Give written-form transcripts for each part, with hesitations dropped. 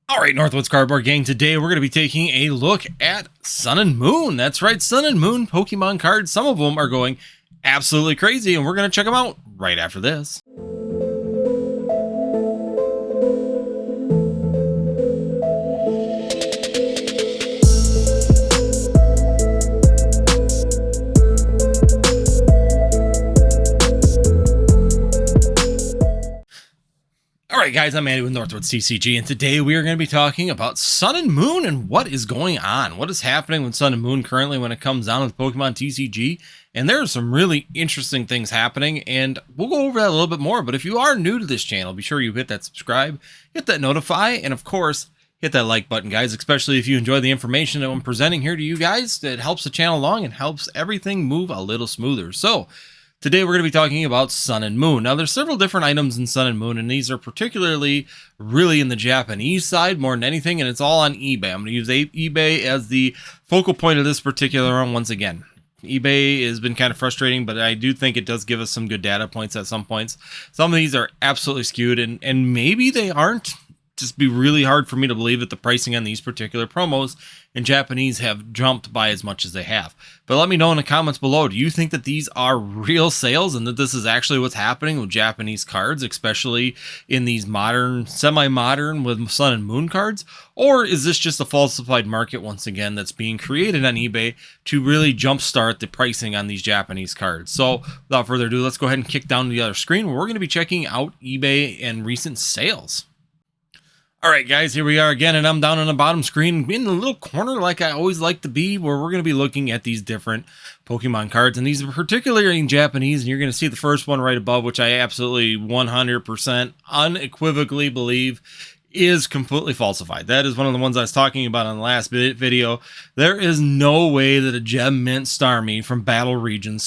All right, Northwoods Cardboard Gang, today we're going to be taking a look at Sun and Moon. That's right, Sun and Moon Pokemon cards. Some of them are going absolutely crazy, and we're going to check them out right after this. Alright guys, I'm Andy with Northwoods TCG, and today we are going to be talking about Sun and Moon and what is going on. What is happening with Sun and Moon currently when it comes down to Pokemon TCG. And there are some really interesting things happening, and we'll go over that a little bit more. But if you are new to this channel, be sure you hit that subscribe, hit that notify, and of course, hit that like button, guys, especially if you enjoy the information that I'm presenting here to you guys. It helps the channel along and helps everything move a little smoother. So, today we're going to be talking about Sun and Moon. Now there's several different items in Sun and Moon, and these are particularly really in the Japanese side more than anything, and it's all on eBay. I'm going to use eBay as the focal point of this particular one once again. eBay has been kind of frustrating, but I do think it does give us some good data points at some points. Some of these are absolutely skewed, and maybe they aren't. Just be really hard for me to believe that the pricing on these particular promos in Japanese have jumped by as much as they have. But let me know in the comments below, do you think that these are real sales and that this is actually what's happening with Japanese cards, especially in these modern, semi-modern with Sun and Moon cards? Or is this just a falsified market once again that's being created on eBay to really jumpstart the pricing on these Japanese cards? So without further ado, let's go ahead and kick down to the other screen where we're going to be checking out eBay and recent sales. All right, guys, here we are again, and I'm down on the bottom screen in the little corner like I always like to be, where we're going to be looking at these different Pokemon cards, and these are particularly in Japanese, and you're going to see the first one right above, which I absolutely 100% unequivocally believe is completely falsified. That is one of the ones I was talking about on the last video. There is no way that a Gem Mint Starmie from Battle Region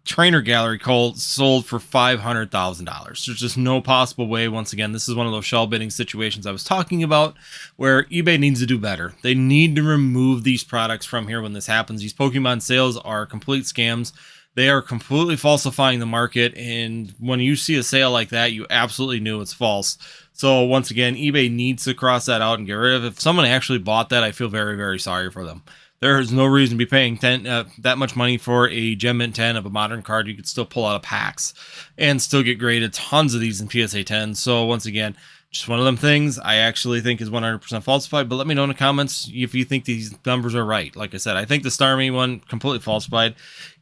Trainer Gallery sold for $500,000. There's just no possible way. Once again, this is one of those shell bidding situations I was talking about where eBay needs to do better. They need to remove these products from here when this happens. These Pokemon sales are complete scams. They are completely falsifying the market, and when you see a sale like that, you absolutely knew it's false. So once again, eBay needs to cross that out and get rid of it. If someone actually bought that, I feel very, very sorry for them. There is no reason to be paying that much money for a Gem Mint 10 of a modern card. You could still pull out of packs and still get graded tons of these in PSA 10. So once again, just one of them things I actually think is 100% falsified. But let me know in the comments if you think these numbers are right. Like I said, I think the Starmie one completely falsified.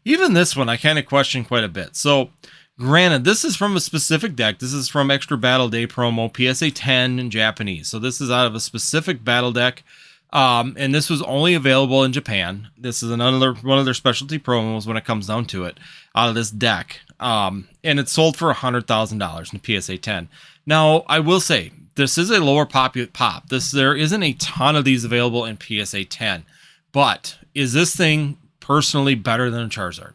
Even this one, I kind of question quite a bit. So granted, this is from a specific deck. This is from Extra Battle Day promo, PSA 10 in Japanese. So this is out of a specific battle deck. And this was only available in Japan. This is another one of their specialty promos when it comes down to it, out of this deck. And it sold for $100,000 in PSA 10. Now, I will say, this is a lower pop. There isn't a ton of these available in PSA 10. But is this thing personally better than a Charizard?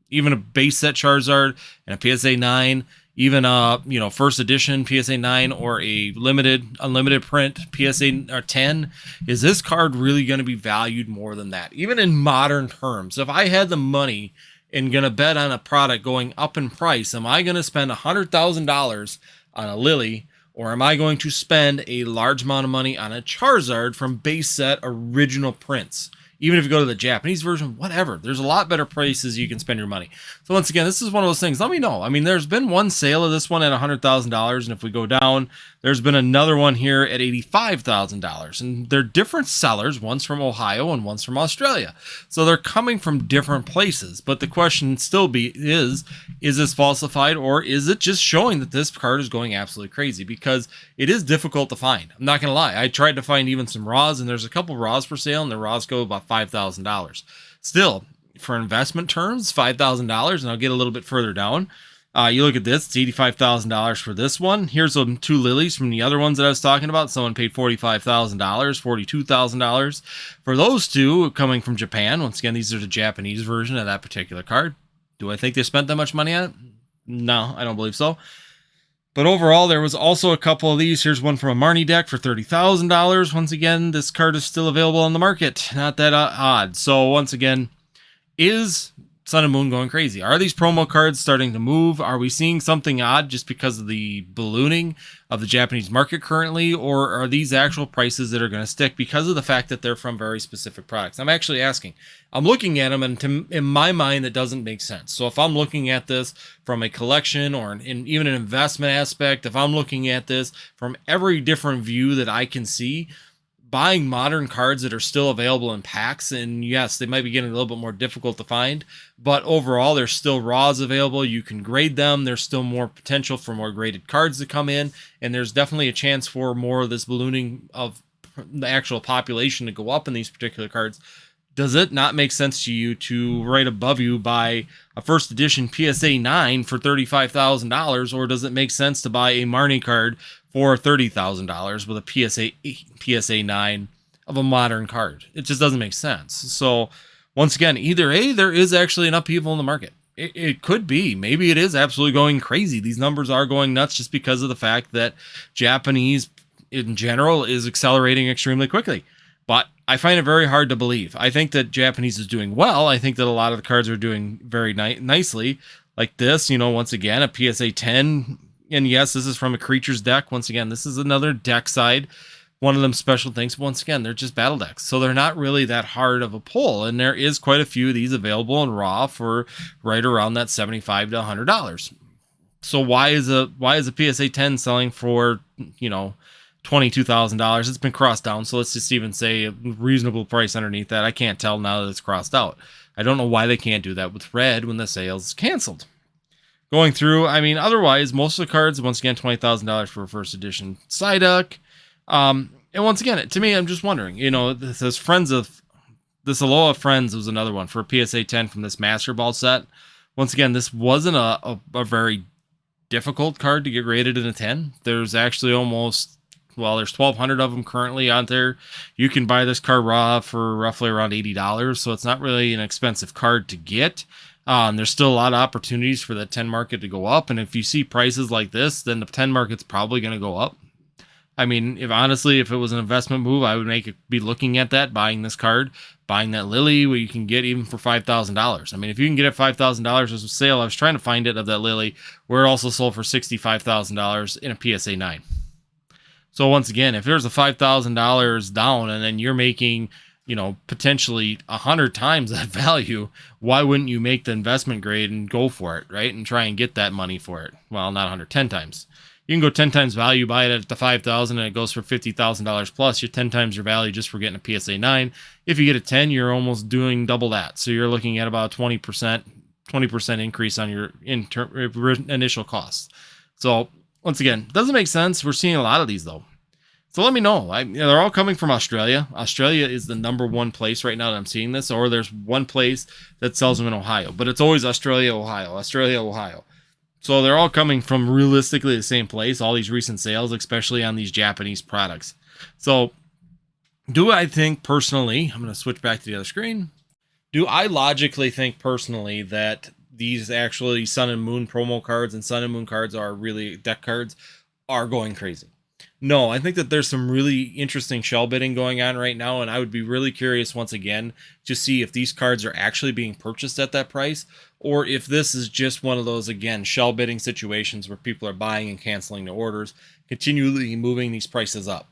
Even a base set Charizard and a PSA 9, even a first edition PSA 9 or a unlimited print PSA 10, is this card really going to be valued more than that? Even in modern terms, if I had the money and going to bet on a product going up in price, am I going to spend $100,000 on a Lily, or am I going to spend a large amount of money on a Charizard from base set original prints? Even if you go to the Japanese version, whatever. There's a lot better places you can spend your money. So once again, this is one of those things. Let me know. I mean, there's been one sale of this one at $100,000. And if we go down, there's been another one here at $85,000. And they're different sellers. One's from Ohio and one's from Australia. So they're coming from different places. But the question still is this falsified, or is it just showing that this card is going absolutely crazy? Because it is difficult to find. I'm not going to lie. I tried to find even some raws, and there's a couple raws for sale, and the raws go about $5,000. Still, for investment terms, $5,000, and I'll get a little bit further down. You look at this, it's $85,000 for this one. Here's some two lilies from the other ones that I was talking about. Someone paid $45,000, $42,000 for those two coming from Japan. Once again, these are the Japanese version of that particular card. Do I think they spent that much money on it? No, I don't believe so. But overall, there was also a couple of these. Here's one from a Marnie deck for $30,000. Once again, this card is still available on the market. Not that odd. So once again, is Sun and Moon going crazy? Are these promo cards starting to move? Are we seeing something odd just because of the ballooning of the Japanese market currently? Or are these actual prices that are going to stick because of the fact that they're from very specific products? I'm actually asking. I'm looking at them, and in my mind, that doesn't make sense. So if I'm looking at this from a collection or even an investment aspect, if I'm looking at this from every different view that I can see, buying modern cards that are still available in packs, and yes, they might be getting a little bit more difficult to find, but overall, there's still raws available. You can grade them. There's still more potential for more graded cards to come in, and there's definitely a chance for more of this ballooning of the actual population to go up in these particular cards. Does it not make sense to you to right above you buy a first edition PSA 9 for $35,000, or does it make sense to buy a Marnie card for $30,000 with a PSA 9 of a modern card? It just doesn't make sense. So once again, either A, there is actually an upheaval in the market. It could be. Maybe it is absolutely going crazy. These numbers are going nuts just because of the fact that Japanese in general is accelerating extremely quickly. But I find it very hard to believe. I think that Japanese is doing well. I think that a lot of the cards are doing very nicely. Like this, once again, a PSA 10. And yes, this is from a creatures deck. Once again, this is another deck side. One of them special things. Once again, they're just battle decks. So they're not really that hard of a pull. And there is quite a few of these available in raw for right around that $75 to $100. So why is a PSA 10 selling for, $22,000? It's been crossed down, so let's just even say a reasonable price underneath that. I can't tell now that it's crossed out. I don't know why they can't do that with red when the sale's canceled. Going through, otherwise, most of the cards, once again, $20,000 for a first edition Psyduck. And once again, to me, I'm just wondering, this says this Aloha Friends was another one for a PSA 10 from this Master Ball set. Once again, this wasn't a very difficult card to get rated in a 10. There's actually there's 1,200 of them currently out there. You can buy this card raw for roughly around $80, so it's not really an expensive card to get. There's still a lot of opportunities for the 10 market to go up, and if you see prices like this, then the 10 market's probably going to go up. If it was an investment move, I would be looking at that, buying this card, buying that Lily, where you can get even for $5,000. If you can get it $5,000 as a sale, I was trying to find it of that Lily, where it also sold for $65,000 in a PSA 9. So once again, if there's a $5,000 down and then you're making, potentially 100 times that value, why wouldn't you make the investment grade and go for it, right? And try and get that money for it. Well, not 110 times. You can go 10 times value, buy it at the 5,000 and it goes for $50,000 plus. You're 10 times your value just for getting a PSA 9. If you get a 10, you're almost doing double that. So you're looking at about 20% increase on your initial costs. So once again, doesn't make sense. We're seeing a lot of these though. So let me know. They're all coming from Australia. Australia is the number one place right now that I'm seeing this, or there's one place that sells them in Ohio, but it's always Australia, Ohio, Australia, Ohio. So they're all coming from realistically the same place, all these recent sales, especially on these Japanese products. So do I think personally, I'm going to switch back to the other screen. Do I logically think personally that these actually Sun and Moon promo cards and Sun and Moon cards are really deck cards are going crazy? No, I think that there's some really interesting shell bidding going on right now, and I would be really curious once again to see if these cards are actually being purchased at that price, or if this is just one of those, again, shell bidding situations where people are buying and canceling their orders, continually moving these prices up.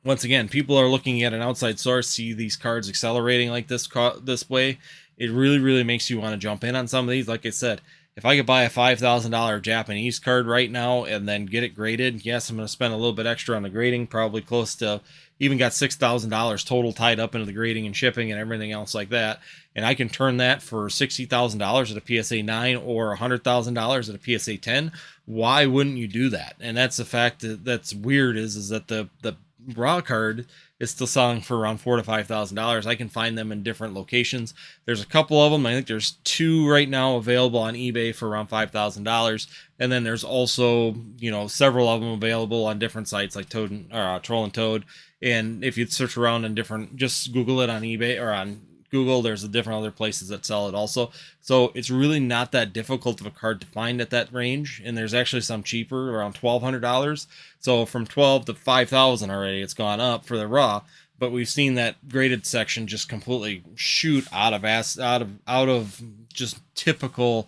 Once again, people are looking at an outside source, see these cards accelerating like this way. It really, really makes you want to jump in on some of these. Like I said, if I could buy a $5,000 Japanese card right now and then get it graded, yes, I'm going to spend a little bit extra on the grading, probably close to even got $6,000 total tied up into the grading and shipping and everything else like that. And I can turn that for $60,000 at a PSA 9 or $100,000 at a PSA 10. Why wouldn't you do that? And that's the fact that's weird is that the raw card is still selling for around $4,000 to $5,000. I can find them in different locations. There's a couple of them. I think there's 2 right now available on eBay for around $5,000. And then there's also, several of them available on different sites like Troll and Toad. And if you search around in just Google it on eBay or on Google, there's different other places that sell it also. So it's really not that difficult of a card to find at that range. And there's actually some cheaper, around $1,200. So from $12,000 to $5,000 already, it's gone up for the raw. but we've seen that graded section just completely shoot out of just typical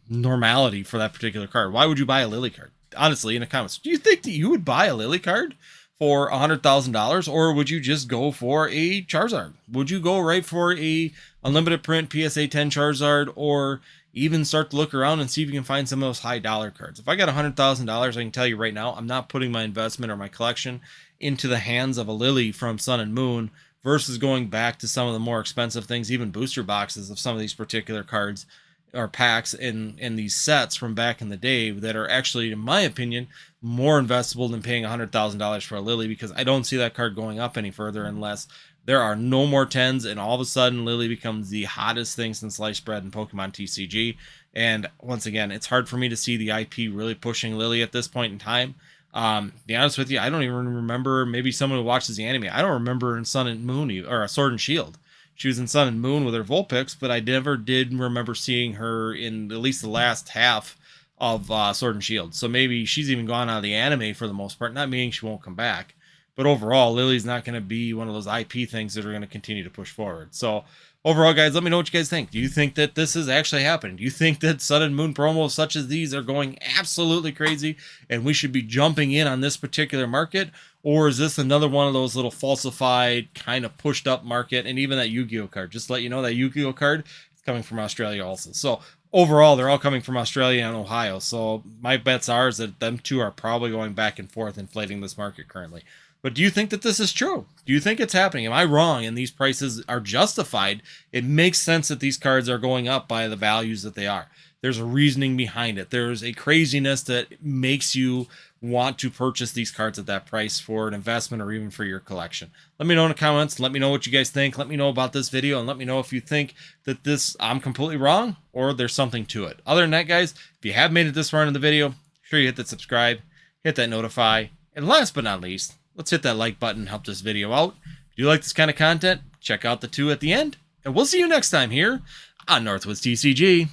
normality for that particular card. Why would you buy a Lily card? Honestly, in the comments, do you think that you would buy a Lily card for $100,000, or would you just go for a Charizard? Would you go right for a unlimited print PSA 10 Charizard, or even start to look around and see if you can find some of those high dollar cards? If I got $100,000, I can tell you right now, I'm not putting my investment or my collection into the hands of a Lily from Sun and Moon versus going back to some of the more expensive things, even booster boxes of some of these particular cards or packs in these sets from back in the day that are actually, in my opinion, more investable than paying $100,000 for a Lily, because I don't see that card going up any further unless there are no more 10s and all of a sudden Lily becomes the hottest thing since sliced bread in Pokemon TCG. And once again, it's hard for me to see the IP really pushing Lily at this point in time. To be honest with you, I don't even remember, maybe someone who watches the anime, I don't remember in Sun and Moon or Sword and Shield. She was in Sun and Moon with her Vulpix, but I never did remember seeing her in at least the last half of Sword and Shield. So maybe she's even gone out of the anime for the most part, not meaning she won't come back. But overall, Lily's not going to be one of those IP things that are going to continue to push forward. So overall, guys, let me know what you guys think. Do you think that this is actually happening? Do you think that Sun and Moon promos such as these are going absolutely crazy and we should be jumping in on this particular market? Or is this another one of those little falsified, kind of pushed up market? And even that Yu-Gi-Oh card, just to let you know, that Yu-Gi-Oh card is coming from Australia also. So overall, they're all coming from Australia and Ohio. So my bets are is that them two are probably going back and forth inflating this market currently. But do you think that this is true? Do you think it's happening? Am I wrong and these prices are justified? It makes sense that these cards are going up by the values that they are. There's a reasoning behind it. There's a craziness that makes you want to purchase these cards at that price for an investment or even for your collection. Let me know in the comments. Let me know what you guys think. Let me know about this video and let me know if you think that I'm completely wrong or there's something to it. Other than that, guys, if you have made it this far in the video, make sure you hit that subscribe, hit that notify, and last but not least, let's hit that like button, help this video out. If you like this kind of content, check out the 2 at the end, and we'll see you next time here on Northwoods TCG.